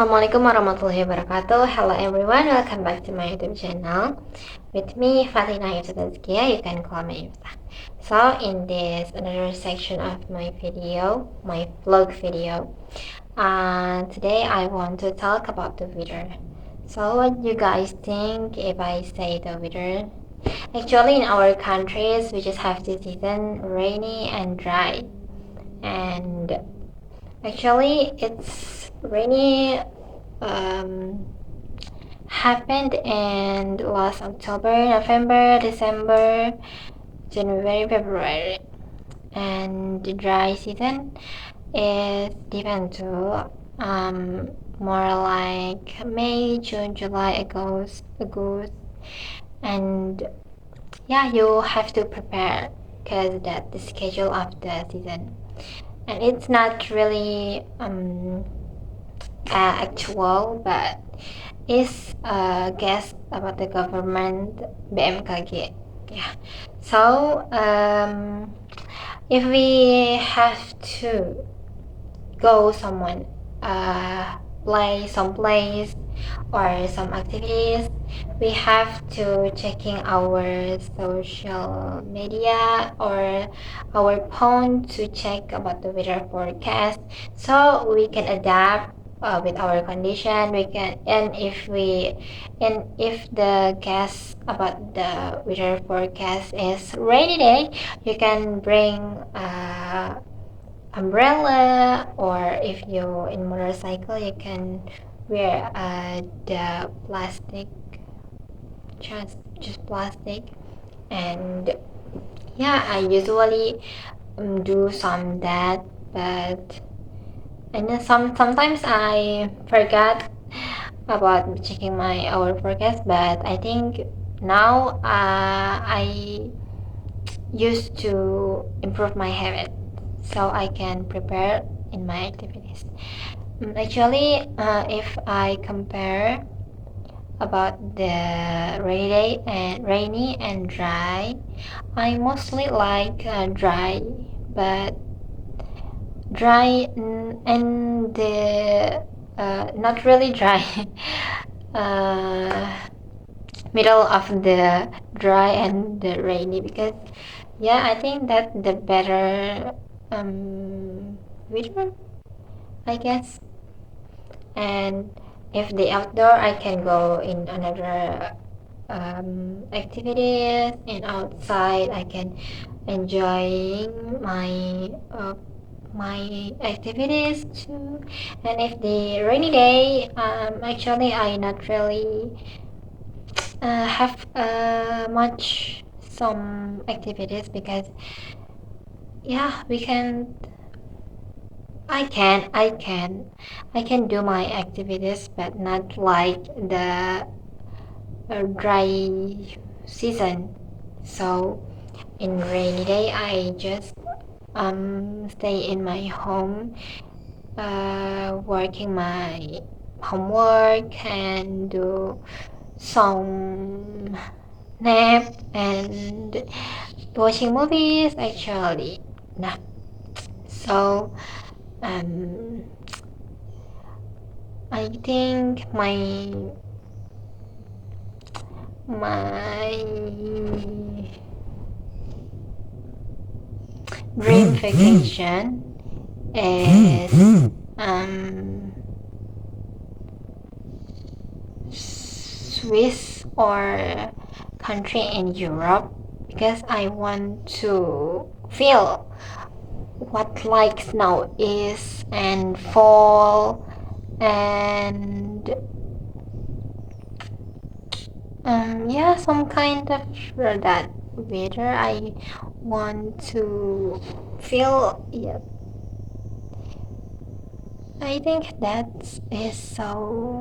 Assalamualaikum warahmatullahi wabarakatuh. Hello everyone, welcome back to my YouTube channel. With me, Fatina Yusufazkia. You can call me Yufta. So, in this another section of my video, my vlog video, today I want to talk about the weather. So, what you guys think if I say the weather? Actually, in our countries, we just have this season rainy and dry, and actually, it's rainy happened in last October, November, December, January, February, and the dry season is different too. More like May, June, July, August, and yeah, you have to prepare because that's the schedule of the season, and it's not really actual, but is a guess about the government BMKG. Yeah. So if we have to go someone play some place or some activities, we have to checking our social media or our phone to check about the weather forecast so we can adapt with our condition. We can, and if the guess about the weather forecast is rainy day, you can bring umbrella, or if you in motorcycle you can wear the plastic, just plastic. And yeah, I usually do some that, but and then sometimes I forgot about checking my hour forecast, but I think now I used to improve my habit so I can prepare in my activities. Actually, if I compare about the rainy and dry, I mostly like dry, but dry and the not really dry, uh, middle of the dry and the rainy, because yeah, I think that the better weather, I guess. And if the outdoor, I can go in another activities, and outside I can enjoying my activities too. And if the rainy day, actually I not really have much some activities, because yeah, we can I can do my activities, but not like the dry season. So in rainy day, I just stay in my home, working my homework and do some nap and watching movies actually. Nah. So um, I think my dream vacation is Swiss or country in Europe, because I want to feel what like snow is and fall, and yeah, some kind of that weather I want to feel. Yeah, I think that is so